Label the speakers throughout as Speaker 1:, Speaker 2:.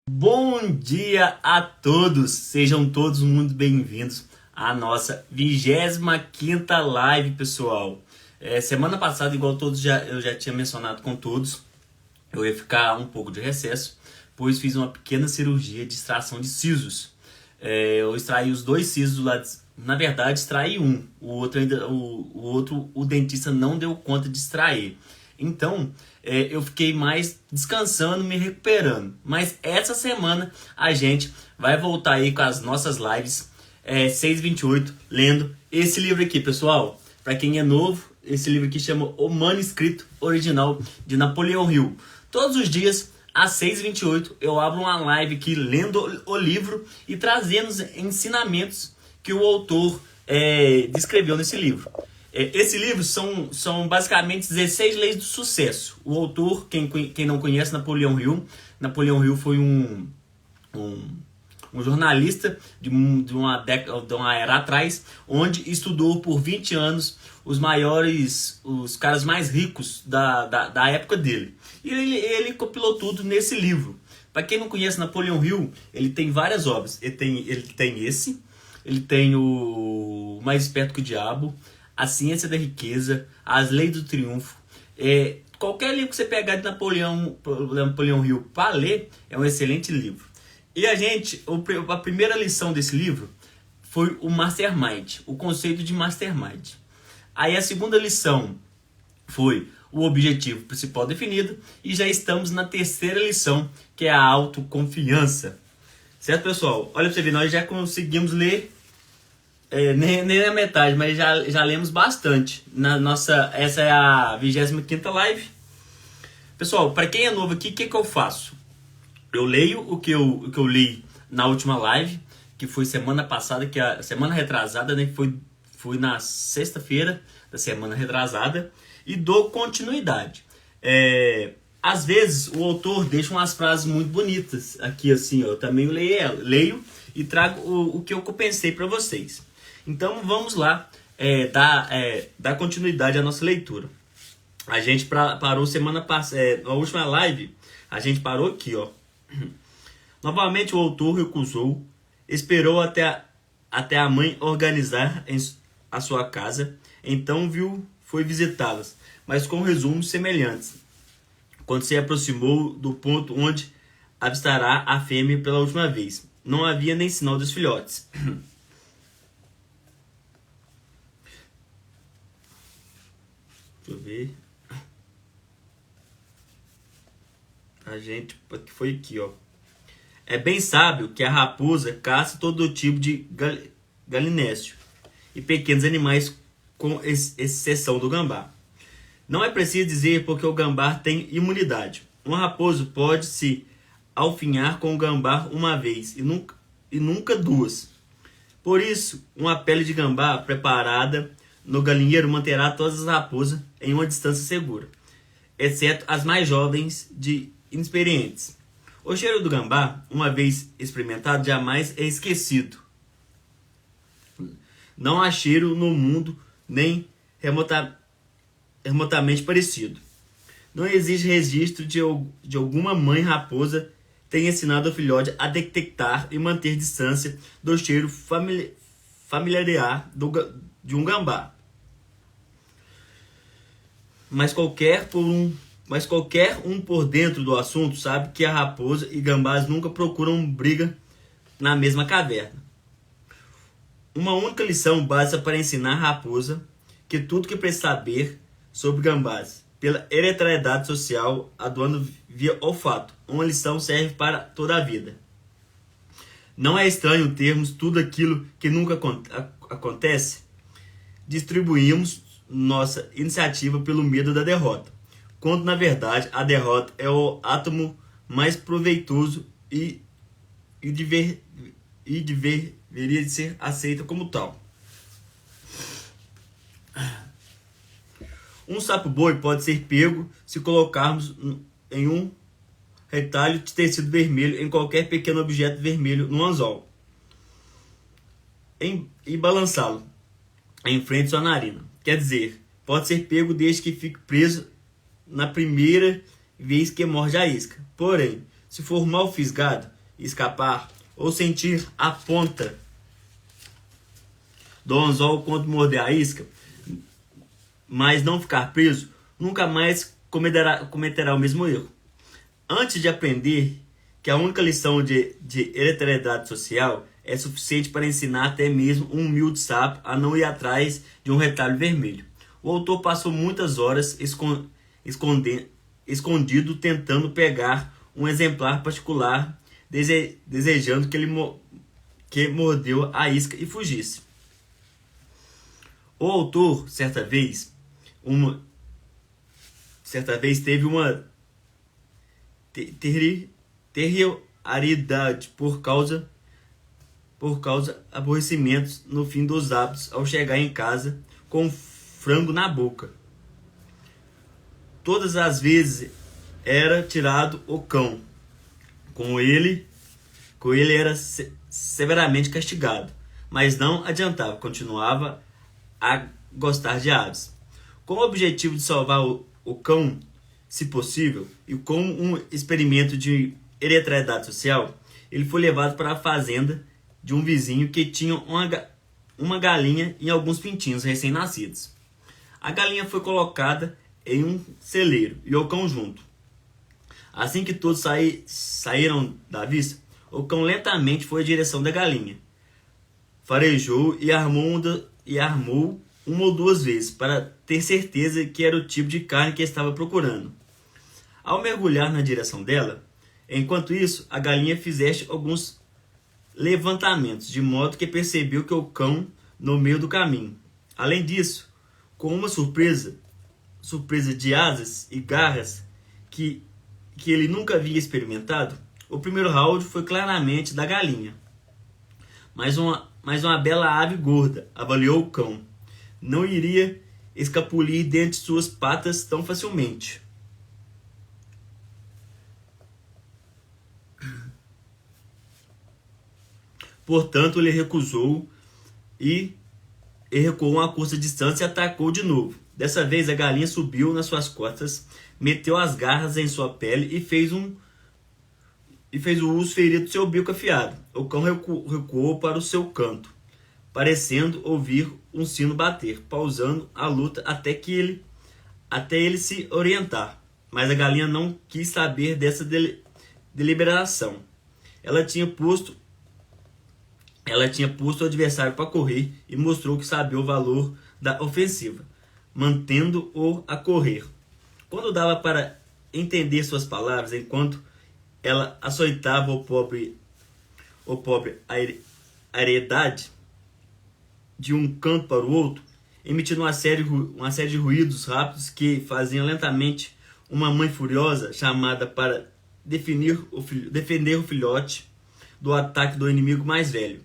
Speaker 1: Bom dia a todos, sejam todos muito bem-vindos à nossa 25ª live, pessoal. Semana passada, igual eu já tinha mencionado com todos, eu ia ficar um pouco de recesso, pois fiz uma pequena cirurgia de extração de sisos. Eu extraí os dois sisos do lado, na verdade extraí um, o dentista não deu conta de extrair. Então, eu fiquei mais descansando, me recuperando. Mas essa semana a gente vai voltar aí com as nossas lives 628, lendo esse livro aqui, pessoal. Para quem é novo, esse livro aqui chama O Manuscrito Original de Napoleão Hill. Todos os dias, às 6h28, eu abro uma live aqui lendo o livro e trazendo os ensinamentos que o autor descreveu nesse livro. Esse livro são basicamente 16 leis do sucesso. O autor, quem não conhece, Napoleão Hill foi um jornalista de uma era atrás, onde estudou por 20 anos os caras mais ricos da época dele. E ele compilou tudo nesse livro. Para quem não conhece Napoleão Hill, ele tem várias obras. Ele tem o Mais Esperto que o Diabo, A Ciência da Riqueza, As Leis do Triunfo. Qualquer livro que você pegar de Napoleão Hill para ler é um excelente livro. E a primeira lição desse livro foi o Mastermind, o conceito de Mastermind. Aí a segunda lição foi o objetivo principal definido. E já estamos na terceira lição, que é a autoconfiança. Certo, pessoal? Olha pra você ver, nós já conseguimos ler nem a metade, mas já lemos bastante. Essa é a 25ª live. Pessoal, para quem é novo aqui, o que eu faço? Eu leio o que eu li na última live, que foi semana passada, que a semana retrasada, né? Foi na sexta-feira da semana retrasada, e dou continuidade. Às vezes o autor deixa umas frases muito bonitas aqui, assim, eu também leio e trago o que eu pensei para vocês. Então vamos lá dar continuidade à nossa leitura. A gente parou semana passada, na última live, a gente parou aqui, ó. Novamente o autor recusou, esperou até a mãe organizar a sua casa, então foi visitá-las, mas com resumos semelhantes. Quando se aproximou do ponto onde avistará a fêmea pela última vez, não havia nem sinal dos filhotes. Deixa eu ver. Que foi aqui, ó. É bem sábio que a raposa caça todo tipo de galinécio e pequenos animais, com exceção do gambá. Não é preciso dizer porque o gambá tem imunidade. Um raposo pode se alfinhar com o gambá uma vez e nunca duas. Por isso, uma pele de gambá preparada no galinheiro manterá todas as raposas em uma distância segura, exceto as mais jovens e inexperientes. O cheiro do gambá, uma vez experimentado, jamais é esquecido. Não há cheiro no mundo nem remotamente parecido. Não existe registro de alguma mãe raposa tenha ensinado ao filhote a detectar e manter distância do cheiro familiar de um gambá. Mas qualquer um por dentro do assunto sabe que a raposa e gambás nunca procuram briga na mesma caverna. Uma única lição basta para ensinar a raposa que tudo que precisa saber sobre gambás, pela hereditariedade social, atuando via olfato. Uma lição serve para toda a vida. Não é estranho termos tudo aquilo que nunca acontece? Distribuímos nossa iniciativa pelo medo da derrota, quando na verdade a derrota é o átomo mais proveitoso e deveria ser aceita como tal. Um sapo-boi pode ser pego se colocarmos em um retalho de tecido vermelho em qualquer pequeno objeto vermelho no anzol e balançá-lo em frente à sua narina. Quer dizer, pode ser pego desde que fique preso na primeira vez que morde a isca. Porém, se for mal fisgado, escapar ou sentir a ponta do anzol quando morder a isca, mas não ficar preso, nunca mais cometerá o mesmo erro. Antes de aprender que a única lição de hereditariedade social é suficiente para ensinar até mesmo um humilde sapo a não ir atrás de um retalho vermelho, o autor passou muitas horas escondido tentando pegar um exemplar particular, desejando que mordeu a isca e fugisse. O autor, certa vez teve uma terriariedade por causa aborrecimentos no fim dos hábitos ao chegar em casa com frango na boca. Todas as vezes era tirado o cão. Com ele era severamente castigado, mas não adiantava, continuava a gostar de aves. Com o objetivo de salvar o cão, se possível, e como um experimento de hereditariedade social, ele foi levado para a fazenda de um vizinho que tinha uma galinha e alguns pintinhos recém-nascidos. A galinha foi colocada em um celeiro e o cão junto. Assim que todos saíram da vista, o cão lentamente foi em direção da galinha. Farejou e armou uma ou duas vezes para ter certeza que era o tipo de carne que estava procurando. Ao mergulhar na direção dela, enquanto isso, a galinha fizeste alguns levantamentos, de modo que percebeu que o cão no meio do caminho. Além disso, com uma surpresa de asas e garras que ele nunca havia experimentado, o primeiro round foi claramente da galinha. Mas uma bela ave gorda, avaliou o cão, não iria escapulir dentre suas patas tão facilmente. Portanto, ele recusou e recuou uma curta distância e atacou de novo. Dessa vez, a galinha subiu nas suas costas, meteu as garras em sua pele e fez o uso ferido do seu bico afiado. O cão recuou para o seu canto, parecendo ouvir um sino bater, pausando a luta até ele se orientar. Mas a galinha não quis saber dessa deliberação. Ela tinha posto o adversário para correr e mostrou que sabia o valor da ofensiva, mantendo-o a correr. Quando dava para entender suas palavras, enquanto ela açoitava o pobre Ariedade de um canto para o outro, emitindo uma série de ruídos rápidos que faziam lentamente uma mãe furiosa chamada para defender o filhote do ataque do inimigo mais velho.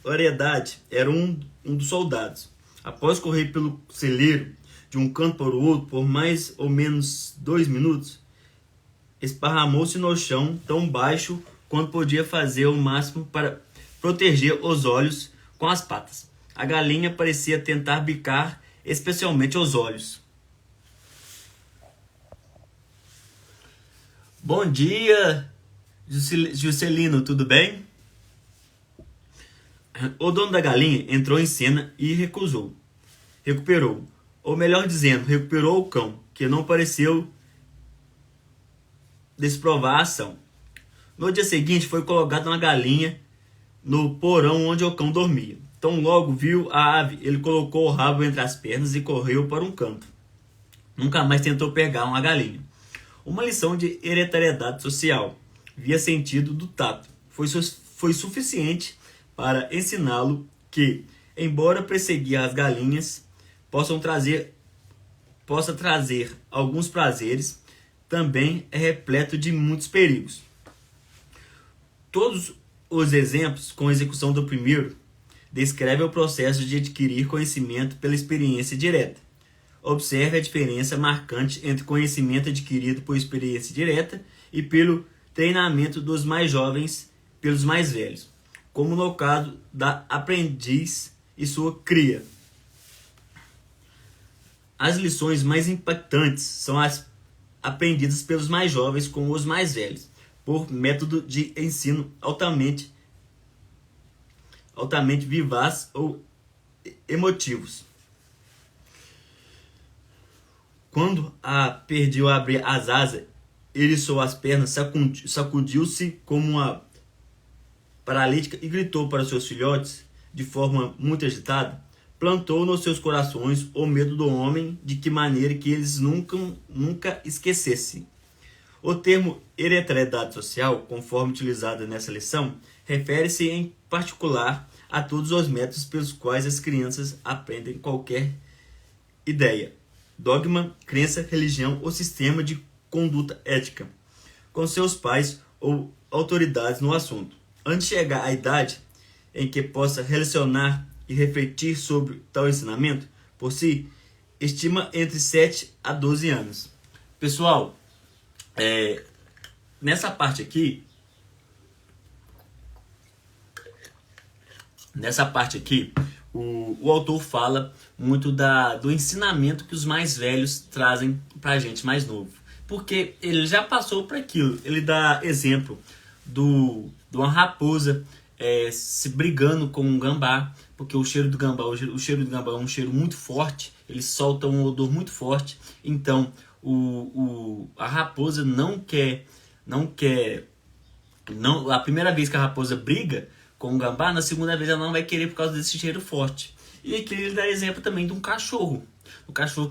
Speaker 1: Ariedade era um dos soldados. Após correr pelo celeiro de um canto para o outro por mais ou menos 2 minutos, esparramou-se no chão tão baixo quanto podia fazer o máximo para proteger os olhos com as patas. A galinha parecia tentar bicar especialmente os olhos. Bom dia, Juscelino, tudo bem? O dono da galinha entrou em cena e recuperou, ou melhor dizendo, recuperou o cão, que não pareceu desprovar a ação. No dia seguinte, foi colocada uma galinha no porão onde o cão dormia. Tão logo viu a ave, ele colocou o rabo entre as pernas e correu para um canto. Nunca mais tentou pegar uma galinha. Uma lição de hereditariedade social, via sentido do tato, foi suficiente para ensiná-lo que, embora perseguir as galinhas possa trazer alguns prazeres, também é repleto de muitos perigos. Todos os exemplos, com execução do primeiro, descrevem o processo de adquirir conhecimento pela experiência direta. Observe a diferença marcante entre conhecimento adquirido por experiência direta e pelo treinamento dos mais jovens pelos mais velhos, como no caso da aprendiz e sua cria. As lições mais impactantes são as aprendidas pelos mais jovens com os mais velhos, por método de ensino altamente vivaz ou emotivos. Quando a perdeu a abrir as asas, eriçou as pernas, sacudiu-se como uma paralítica e gritou para seus filhotes, de forma muito agitada, plantou nos seus corações o medo do homem, de que maneira que eles nunca esquecessem. O termo hereditariedade social, conforme utilizado nessa lição, refere-se em particular a todos os métodos pelos quais as crianças aprendem qualquer ideia, dogma, crença, religião ou sistema de conduta ética, com seus pais ou autoridades no assunto. Antes de chegar à idade em que possa relacionar e refletir sobre tal ensinamento por si, estima entre 7 a 12 anos. Pessoal, nessa parte aqui, o autor fala muito do ensinamento que os mais velhos trazem para a gente mais novo. Porque ele já passou por aquilo. Ele dá exemplo de uma raposa se brigando com um gambá, porque o cheiro do gambá é um cheiro muito forte, ele solta um odor muito forte. Então a raposa a primeira vez que a raposa briga com o gambá, na segunda vez ela não vai querer por causa desse cheiro forte. E aqui ele dá exemplo também de um cachorro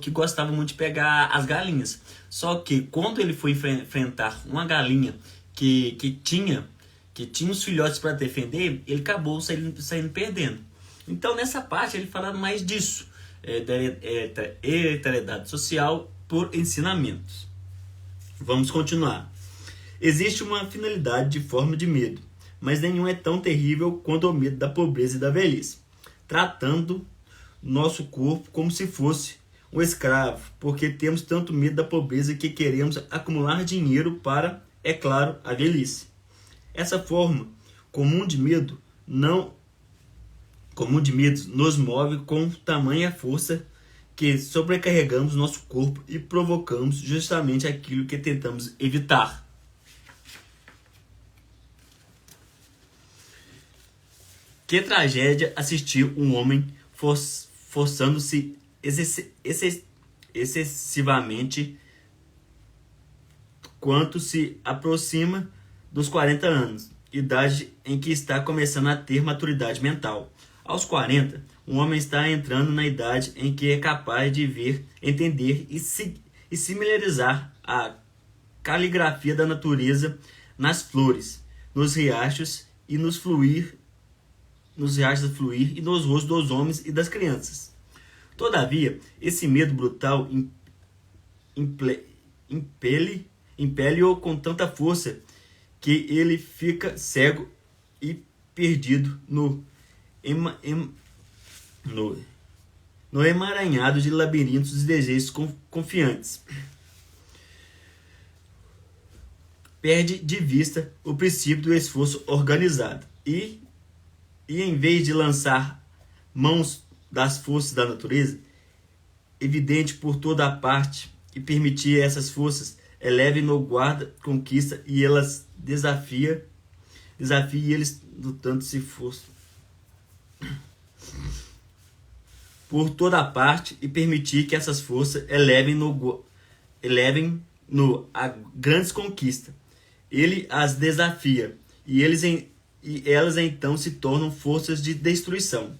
Speaker 1: que gostava muito de pegar as galinhas. Só que quando ele foi enfrentar uma galinha que tinha os filhotes para defender, ele acabou saindo perdendo. Então nessa parte ele fala mais disso, da hereditariedade social por ensinamentos. Vamos continuar. Existe uma finalidade de forma de medo, mas nenhum é tão terrível quanto o medo da pobreza e da velhice, tratando nosso corpo como se fosse um escravo, porque temos tanto medo da pobreza que queremos acumular dinheiro para, é claro, a velhice. Essa forma comum de medos nos move com tamanha força que sobrecarregamos nosso corpo e provocamos justamente aquilo que tentamos evitar. Que tragédia assistir um homem forçando-se excessivamente quanto se aproxima dos 40 anos, idade em que está começando a ter maturidade mental. Aos 40, um homem está entrando na idade em que é capaz de ver, entender e similarizar a caligrafia da natureza nas flores, nos riachos e nos fluir e nos rostos dos homens e das crianças. Todavia, esse medo brutal impele-o com tanta força que ele fica cego e perdido no emaranhado de labirintos de desejos confiantes. Perde de vista o princípio do esforço organizado e em vez de lançar mãos das forças da natureza, evidente por toda a parte, e permitir essas forças elevem no guarda, conquista e elas desafie eles do tanto se forçam. Por toda a parte e permitir que essas forças elevem a grandes conquistas. Ele as desafia e elas então se tornam forças de destruição.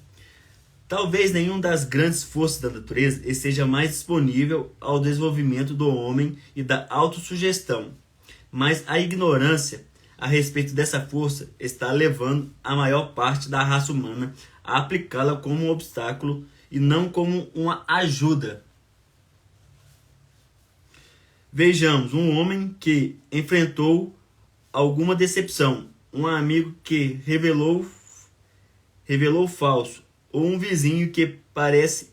Speaker 1: Talvez nenhuma das grandes forças da natureza esteja mais disponível ao desenvolvimento do homem e da autossugestão, mas a ignorância a respeito dessa força está levando a maior parte da raça humana a aplicá-la como um obstáculo e não como uma ajuda. Vejamos um homem que enfrentou alguma decepção, um amigo que revelou falso, ou um vizinho que parece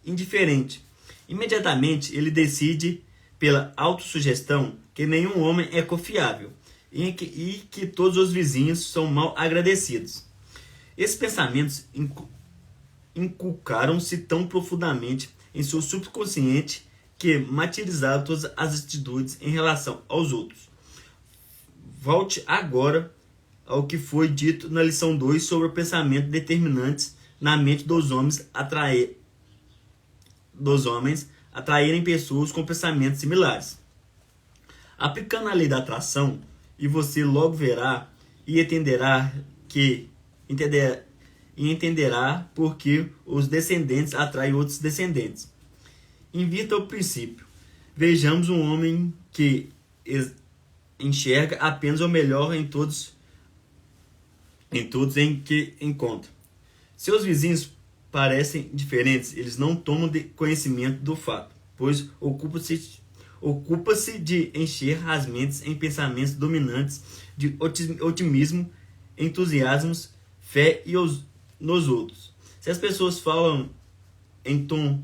Speaker 1: indiferente. Imediatamente ele decide, pela autossugestão, que nenhum homem é confiável e que todos os vizinhos são mal agradecidos. Esses pensamentos inculcaram-se tão profundamente em seu subconsciente que materializaram todas as atitudes em relação aos outros. Volte agora ao que foi dito na lição 2 sobre o pensamento determinantes na mente dos homens atraírem pessoas com pensamentos similares. Aplicando a lei da atração, e você logo verá e entenderá por que os descendentes atraem outros descendentes. Invirta o princípio. Vejamos um homem que enxerga apenas o melhor em todos em que encontra. Seus vizinhos parecem diferentes, eles não tomam conhecimento do fato, pois ocupa-se de encher as mentes em pensamentos dominantes de otimismo, entusiasmos, fé nos outros. Se as pessoas falam em tom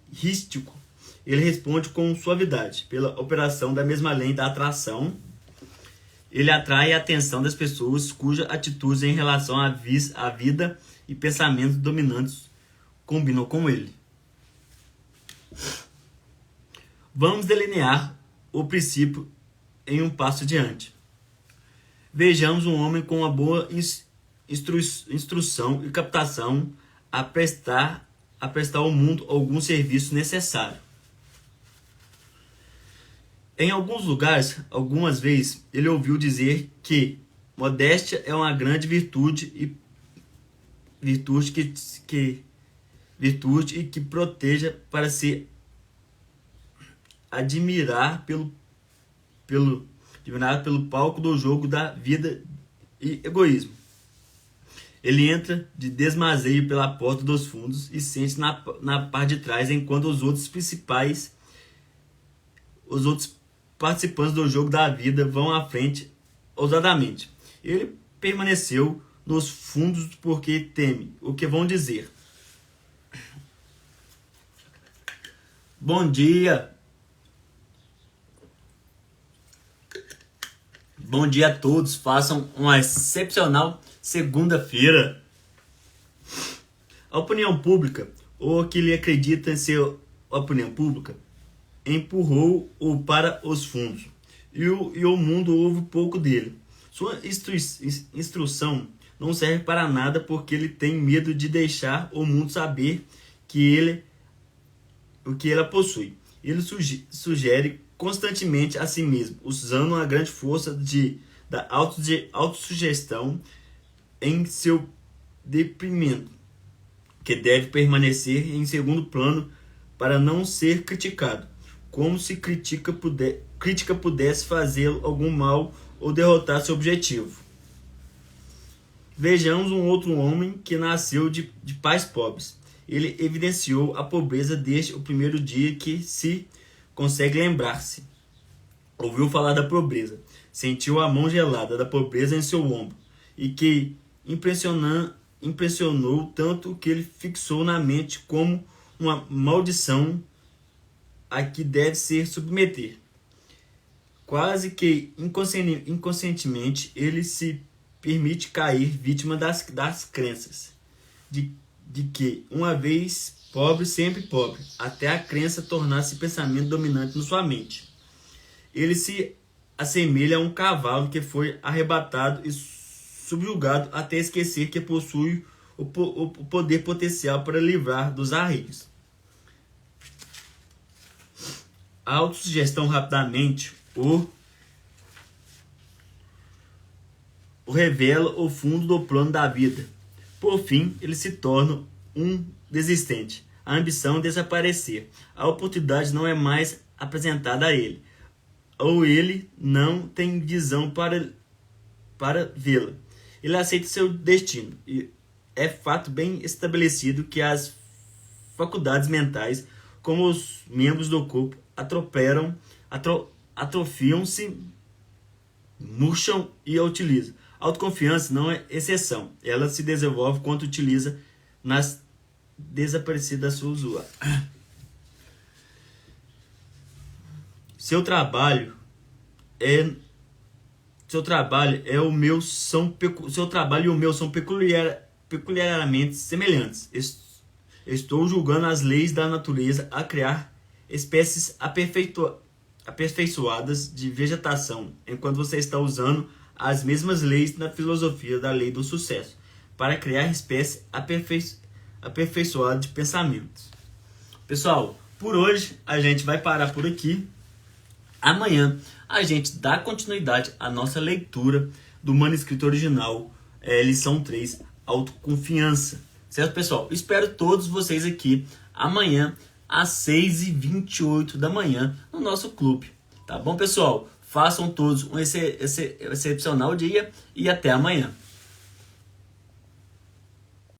Speaker 1: rístico, ele responde com suavidade. Pela operação da mesma lei da atração, ele atrai a atenção das pessoas cujas atitudes em relação à vida e pensamentos dominantes combinam com ele. Vamos delinear o princípio em um passo adiante. Vejamos um homem com uma boa instrução e captação a prestar ao mundo algum serviço necessário. Em alguns lugares, algumas vezes, ele ouviu dizer que modéstia é uma grande virtude e que proteja para se admirar pelo palco do jogo da vida e egoísmo. Ele entra de desmazeio pela porta dos fundos e sente na parte de trás, enquanto os outros participantes do jogo da vida vão à frente ousadamente. Ele permaneceu nos fundos porque teme o que vão dizer. Bom dia! Bom dia a todos, façam uma excepcional segunda-feira. A opinião pública, ou que ele acredita em ser opinião pública, empurrou-o para os fundos, e o mundo ouve pouco dele. Sua instrução não serve para nada porque ele tem medo de deixar o mundo saber o que ela possui. Ele sugere constantemente a si mesmo, usando uma grande força da autossugestão em seu deprimento, que deve permanecer em segundo plano para não ser criticado, como se crítica pudesse fazê-lo algum mal ou derrotar seu objetivo. Vejamos um outro homem que nasceu de pais pobres. Ele evidenciou a pobreza desde o primeiro dia que se consegue lembrar-se. Ouviu falar da pobreza, sentiu a mão gelada da pobreza em seu ombro, e que impressionou tanto que ele fixou na mente como uma maldição a que deve se submeter. Quase que inconscientemente, ele se permite cair vítima das crenças de que, uma vez pobre, sempre pobre, até a crença tornar-se pensamento dominante na sua mente. Ele se assemelha a um cavalo que foi arrebatado e subjugado até esquecer que possui o poder potencial para livrar dos arreios. A autossugestão rapidamente o revela o fundo do plano da vida. Por fim, ele se torna um desistente. A ambição desaparecer. A oportunidade não é mais apresentada a ele, ou ele não tem visão para vê-la. Ele aceita seu destino, e é fato bem estabelecido que as faculdades mentais, como os membros do corpo, atrofiam-se, murcham e a utilizam. A autoconfiança não é exceção. Ela se desenvolve quando utiliza nas desaparecidas da sua usuária. Seu trabalho e o meu são peculiarmente semelhantes. Estou julgando as leis da natureza a criar espécies aperfeiçoadas de vegetação, enquanto você está usando as mesmas leis na filosofia da lei do sucesso, para criar espécies aperfeiçoadas de pensamentos. Pessoal, por hoje a gente vai parar por aqui. Amanhã a gente dá continuidade à nossa leitura do manuscrito original, lição 3, autoconfiança. Certo, pessoal? Espero todos vocês aqui amanhã às 6h28 da manhã no nosso clube. Tá bom, pessoal? Façam todos um excepcional dia e até amanhã.